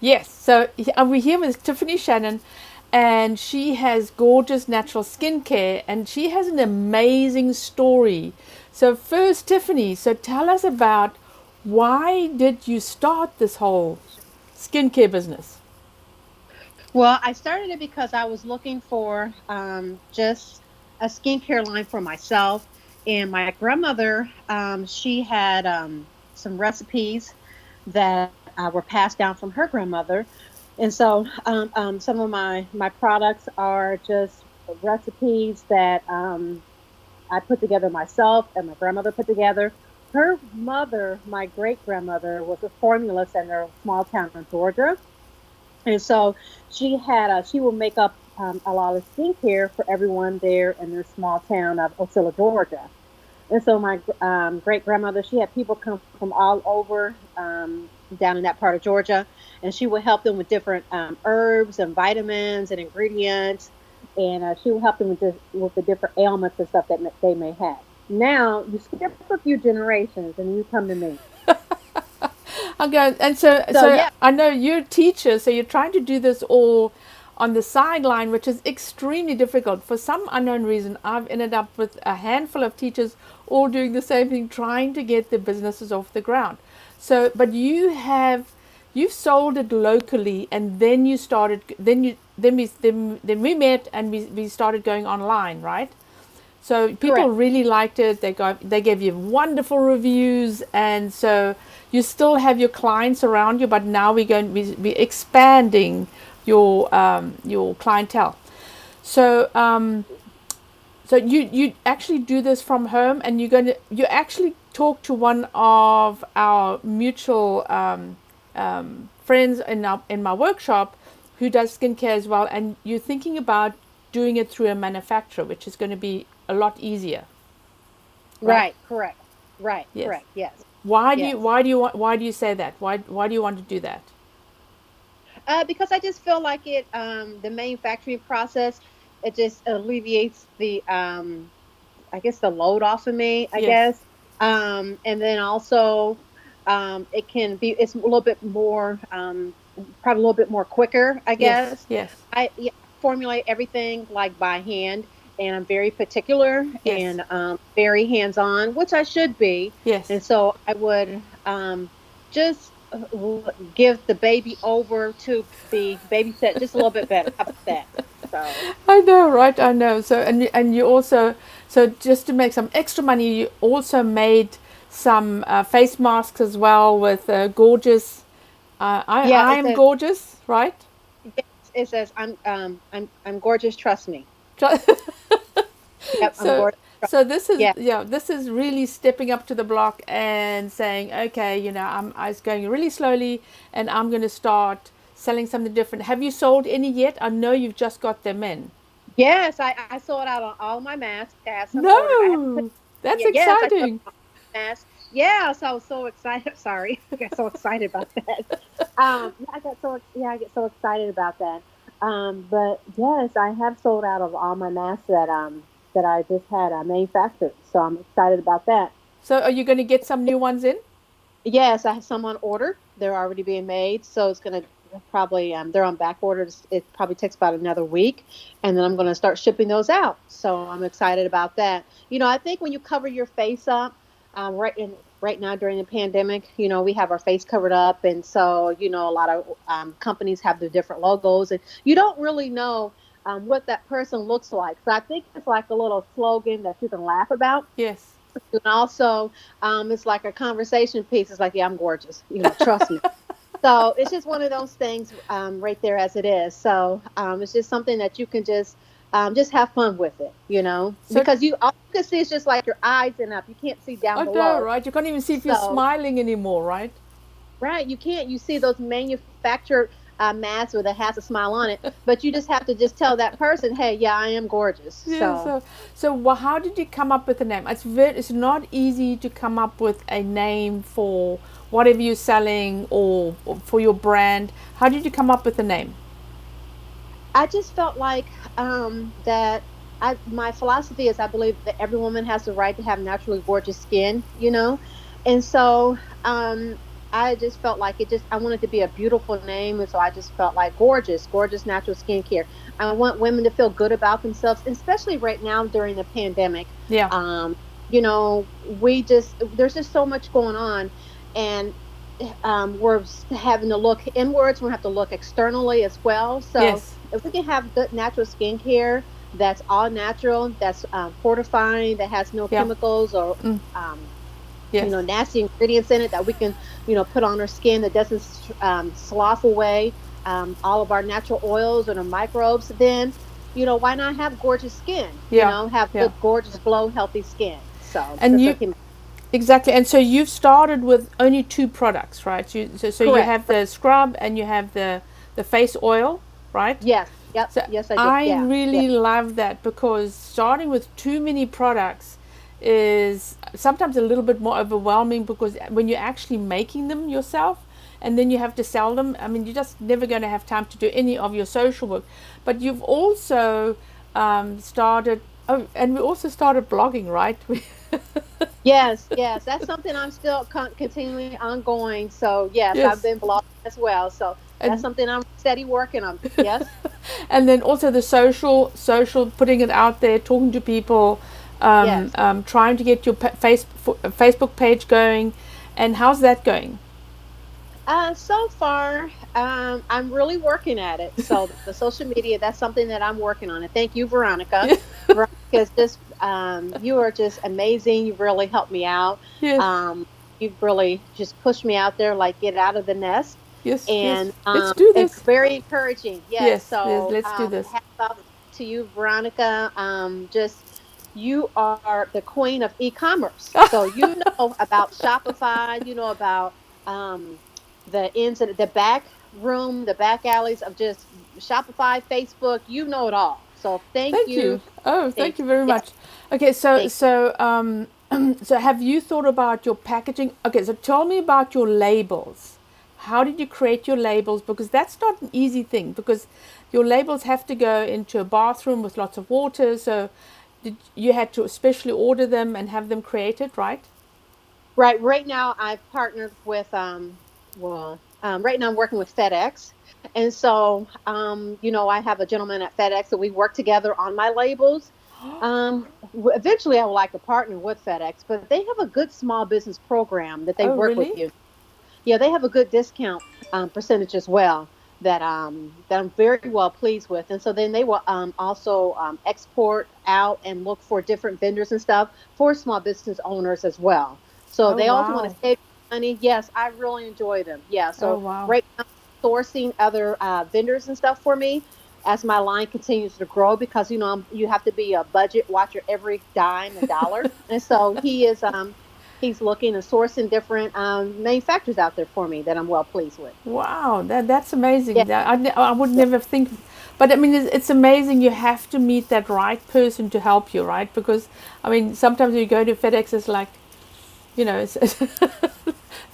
Yes. So we're here with Tiffany Shannon, and she has gorgeous natural skincare, and she has an amazing story. So first, Tiffany, so tell us about why did you start this whole skincare business? Well, I started it because I was looking for just a skincare line for myself. And my grandmother, she had some recipes that were passed down from her grandmother. And so some of my products are just recipes that I put together myself and my grandmother put together. Her mother, my great grandmother, was a formulist in a small town in Georgia, and so she will make up a lot of skincare for everyone there in their small town of Ocilla, Georgia. And so my great grandmother, she had people come from all over down in that part of Georgia, and she would help them with different herbs and vitamins and ingredients, and she would help them with the different ailments and stuff that they may have. Now you skip a few generations and you come to me. Okay, and so So so yeah, I know you're a teacher, so you're trying to do this all on the sideline, which is extremely difficult. For some unknown reason, I've ended up with a handful of teachers all doing the same thing, trying to get their businesses off the ground. So, but you've sold it locally, and then you started, then we met, and we started going online, right? So people correct. really liked it. They gave you wonderful reviews, and so you still have your clients around you, but now we're going to be expanding your clientele. So so you actually do this from home, and you actually talk to one of our mutual friends in my workshop who does skincare as well, and you're thinking about doing it through a manufacturer, which is going to be a lot easier, right? Right, correct. Right, Yes. correct. Yes, yes. Why do you say that? Why do you want to do that? Because I just feel like the manufacturing process, it just alleviates I guess the load off of me, I Yes. guess. And then also, it's a little bit more, probably a little bit more quicker, I Yes. guess. Yes. Yeah, formulate everything like by hand, and I'm very particular Yes. and very hands on, which I should be. Yes. And so I would just give the baby over to be babysit just a little bit better. How about that? So I know, right? I know. So and you also, so just to make some extra money, you also made some face masks as well with gorgeous. yeah, I am gorgeous, right? yes, it says I'm gorgeous. Trust me. Yep, I'm so gorgeous. so this is, Yeah. yeah, this is really stepping up to the block and saying, okay, I was going really slowly, and I'm going to start selling something different. Have you sold any yet? I know you've just got them in. Yes, I sold out on all my masks. I have some ordered. I haven't put. No, that's Yeah, yes, I sold exciting. out my masks. Yes, I was so excited. Sorry, I got so excited about that. Yeah, I get so excited about that. But yes, I have sold out of all my masks that I just had manufactured. So I'm excited about that. So are you going to get some new ones in? Yes, I have some on order. They're already being made, so it's gonna probably they're on back order. It probably takes about another week, and then I'm gonna start shipping those out. So I'm excited about that. I think when you cover your face up, right now during the pandemic, we have our face covered up, and so a lot of companies have their different logos, and you don't really know what that person looks like. So I think it's like a little slogan that you can laugh about, Yes. and also it's like a conversation piece. It's like, yeah, I'm gorgeous, trust me. So it's just one of those things right there as it is. So it's just something that you can just have fun with it, So, because all you can see is just like your eyes and up. You can't see down I know, below. right? You can't even see if you're So smiling anymore, right? right, you can't. You see those manufactured masks where that has a smile on it, but you just have to just tell that person, hey, yeah, I am gorgeous. Yeah. So So how did you come up with the name? It's not easy to come up with a name for whatever you're selling, or for your brand. How did you come up with the name? I just felt like that my philosophy is I believe that every woman has the right to have naturally gorgeous skin, and so I just felt like I wanted to be a beautiful name. And so I just felt like gorgeous natural skincare. I want women to feel good about themselves, especially right now during the pandemic. Yeah. Um, there's just so much going on. And having to look inwards, we have to look externally as well. So Yes. if we can have good natural skincare that's all natural, that's fortifying, that has no Yeah. chemicals or Mm. um, Yes. nasty ingredients in it that we can, put on our skin that doesn't slough away all of our natural oils and our microbes, then, why not have gorgeous skin? Yeah. Have Yeah. good, gorgeous, glow, healthy skin. So And that's you what came. exactly. And so you've started with only two products, right? So you Correct. have the scrub and you have the face oil, right? Yes. Yep. So Yes, I do. I Yeah. Yeah. really love that because starting with too many products is sometimes a little bit more overwhelming because when you're actually making them yourself and then you have to sell them, I mean, you're just never going to have time to do any of your social work. But you've also started, oh, and we also started blogging, right? Yes. Yes. That's something I'm still continuing ongoing. So yes, I've Yes. been blogging as well. So that's And something I'm steady working on. Yes. and then also the social putting it out there, talking to people, Yes. trying to get your Facebook page going. And how's that going? So far, I'm really working at it. So the social media, that's something that I'm working on. And thank you, Veronica. Veronica is just, you are just amazing. You've really helped me out. Yes, Um, you've really just pushed me out there, like get out of the nest. yes, yes. And Let's do it's this. very encouraging. Yes. Yes, yes. So Let's do this. hats off to you, Veronica. You are the queen of e-commerce. So you know about Shopify. You know about um, the the back room, the back alleys of just Shopify, Facebook. You know it all. So thank Thank you. you. Oh, Thank thank you very you. much. Okay, so Thank so so have you thought about your packaging? Okay, so tell me about your labels. How did you create your labels? Because that's not an easy thing because your labels have to go into a bathroom with lots of water. So you had to especially order them and have them created, right? Right now I've partnered with right now I'm working with FedEx. And so I have a gentleman at FedEx that we work together on my labels. Eventually I would like to partner with FedEx, but they have a good small business program that they Oh, work with really? you. Yeah, they have a good discount percentage as well that I'm very well pleased with. And so then they will also export out and look for different vendors and stuff for small business owners as well. So Oh, they also want to wow. save money. Yes, I really enjoy them. Yeah. Oh, So wow. right now, sourcing other vendors and stuff for me as my line continues to grow because you have to be a budget watcher every dime and dollar. And so he's looking and sourcing different manufacturers out there for me that I'm well pleased with. Wow, that's amazing. Yeah, I would yeah, never think, but I mean, it's amazing. You have to meet that right person to help you, right? Because I mean, sometimes when you go to FedEx, it's like,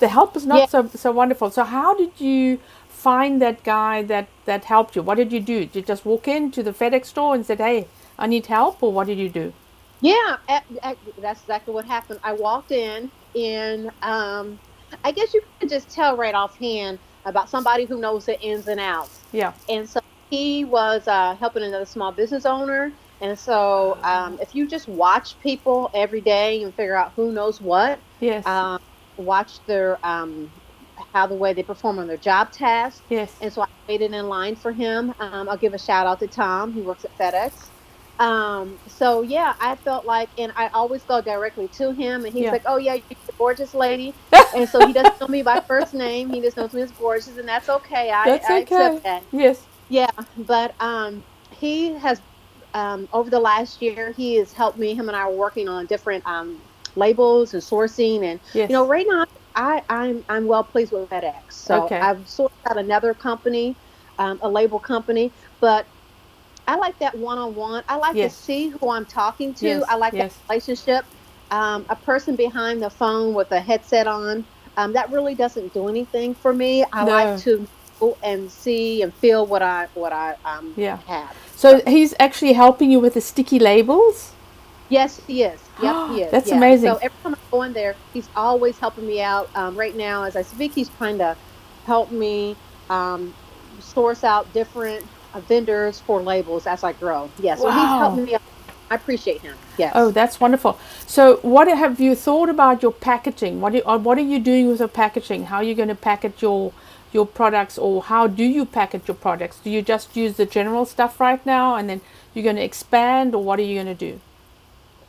the help is yeah. not so wonderful. So how did you find that guy that helped you? What did you do? Did you just walk into the FedEx store and said, "Hey, I need help," or what did you do? Yeah, that's exactly what happened. I walked in, and I guess you can just tell right offhand about somebody who knows the ins and outs. Yeah. And so he was helping another small business owner. And so if you just watch people every day and figure out who knows what, Yes. um, watch their how the way they perform on their job tasks. Yes. And so I waited in line for him. I'll give a shout out to Tom. He works at FedEx. So yeah, I felt like, and I always go directly to him, and he's Yeah. like, "Oh yeah, you're the gorgeous lady," and so he doesn't know me by first name. He just knows me as gorgeous, and that's okay. That's I accept okay. that. Yes. Yeah, but he has over the last year, he has helped me. Him and I are working on different labels and sourcing, and Yes. right now I'm well pleased with FedEx. So Okay. I've sourced out another company, a label company, but I like that one on one. I like to Yes. see who I'm talking to. Yes. I like that Yes. relationship. A person behind the phone with a headset on, that really doesn't do anything for me. I like No. to know and see and feel what I Yeah. have. So he's actually helping you with the sticky labels? Yes, he is. Yep, he is. That's Yeah. So amazing. every time I go in there, he's always helping me out. Right now, as I speak, he's trying to help me um, source out different vendors for labels as I grow. Yeah. So he's Wow. helping me out. I appreciate him. Oh, Yes. that's wonderful. So, what have you thought about your packaging? What are you doing with your packaging? How are you going to package your products, or how do you package your products? Do you just use the general stuff right now, and then you're going to expand, or what are you going to do?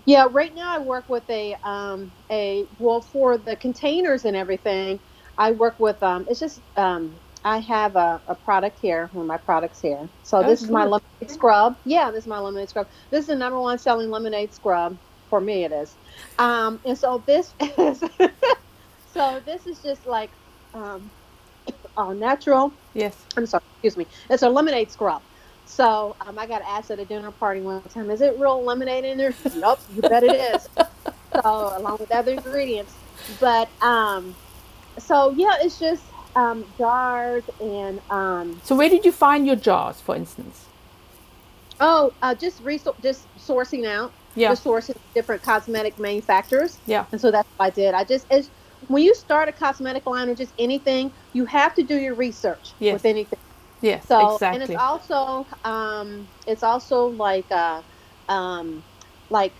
Yeah, right now I work with a well, for the containers and everything. I work with it's just I have a product here, one of my products here. So Oh, this is my good. lemonade scrub. Yeah, this is my lemonade scrub. This is the number one selling lemonade scrub for me. It is. And so this is so this is just like um all natural. Yes. I'm sorry, excuse me. It's a lemonade scrub. So I got asked at a dinner party one time, is it real lemonade in there? Yup, you bet it is. So along with other ingredients. But so yeah, it's just jars and So, where did you find your jars, for instance? just just sourcing out, Yeah. just sourcing different cosmetic manufacturers. Yeah. And so that's what I did. I just it's when you start a cosmetic line or just anything, you have to do your research Yes. with anything. Yes. So, and Exactly. it's also um like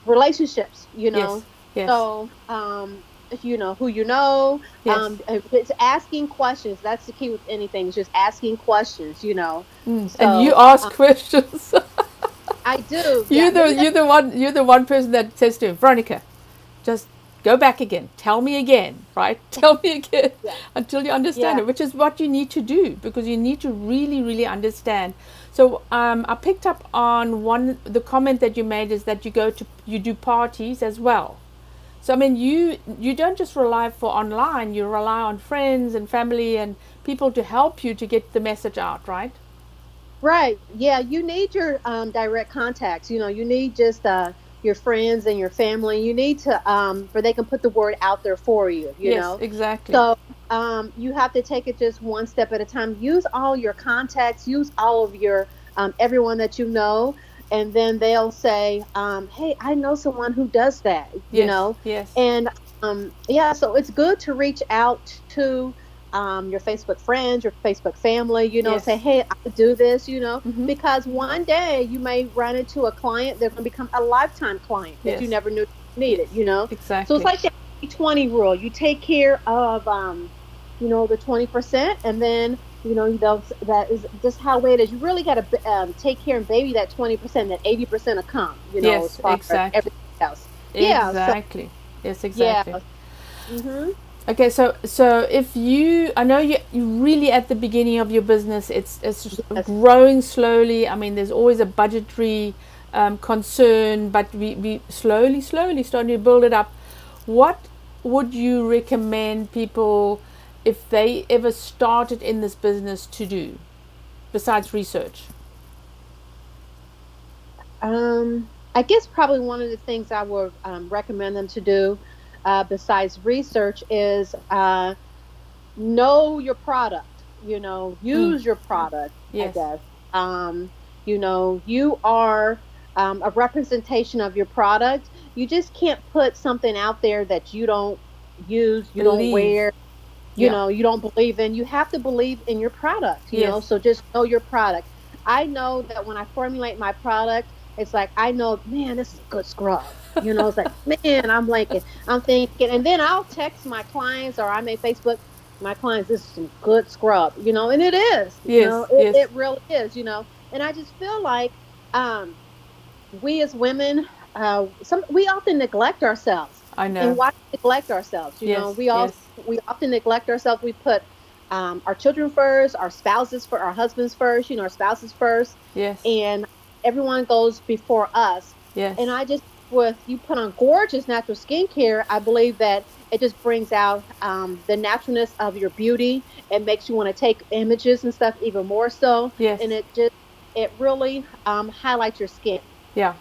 relationships, you Yes. know. Yes. So, if you know who you know, Yes. it's asking questions. That's the key with anything. It's just asking questions, you know. And you So, ask questions. I do. Yeah, you're the maybe that's you're the one you're the one person that says to him, Veronica, just go back again. Tell me again, right? Tell me again yeah, until you understand yeah. it, which is what you need to do because you need to really, really understand. So I picked up on the comment that you made is that you do parties as well. So I mean, you don't just rely for online. You rely on friends and family and people to help you to get the message out, right? Right. Yeah, you need your direct contacts. You know, you need just your friends and your family. You need to for they can put the word out there for you, you Yes, know. exactly. So you have to take it just one step at a time. Use all your contacts, use all of your everyone that you know, and then they'll say, "Hey, I know someone who does that," you Yes, know. yes, And yeah, so it's good to reach out to your Facebook friends, your Facebook family, you know, say, yes. hey, I do this, you know, Mm-hmm. because one day you may run into a client, they're going to become a lifetime client that you Yes, never knew you yes, needed, you know. So it's exactly. like that 20 rule. You take care of, you know, the 20%, and then, you know, that is just how it is. You really got to take care and baby that 20%, that 80% will come, you know, as Yes, far as exactly. everything else. Yeah. So, Exactly. Yes, yeah. exactly. Mm-hmm. Okay, so if I know you really at the beginning of your business, it's just Yes. growing slowly. I mean, there's always a budgetary concern, but we slowly starting to build it up. What would you recommend people if they ever started in this business to do besides research? I guess probably one of the things I would recommend them to do, besides research, is know your product. You know, Mm, use your product. I yes, guess. You know, you are a representation of your product. You just can't put something out there that you don't use, you don't believe. wear, you Yeah. know, you don't believe in. You have to believe in your product, you know. Yes. So just know your product. I know that when I formulate my product, it's like I know, man, this is a good scrub. You know, it's like, man, I'm thinking, and then I'll text my clients or I may Facebook my clients, this is some good scrub, you know, and it is, you know, Yes. Yes. it really is, you know. And I just feel like um we as women, we often neglect ourselves. I And know. why neglect ourselves? You know, Yes. Yes. we often neglect ourselves. We put our children first, our spouses for our husbands first, you know, our spouses first, Yes. and everyone goes before us. And Yes. I just, with you put on gorgeous natural skincare, I believe that it just brings out the naturalness of your beauty. It makes you want to take images and stuff even more so, Yes. and it really highlights your skin. Yeah.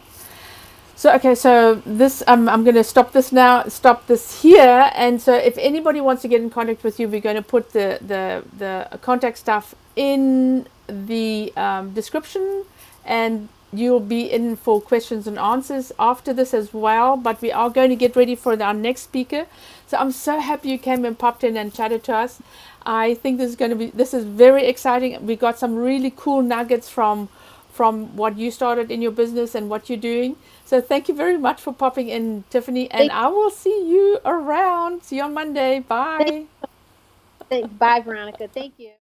So okay, so this I'm going to stop this now. Stop this here. And so if anybody wants to get in contact with you, we're going to put the contact stuff in the description, and you'll be in for questions and answers after this as well. But we are going to get ready for our next speaker. So I'm so happy you came and popped in and chatted to us. I think this is very exciting. We got some really cool nuggets from what you started in your business and what you're doing. So thank you very much for popping in, Tiffany, and Thank, I will see you around. See you on Monday. thank, Bye. bye, Veronica. Thank you.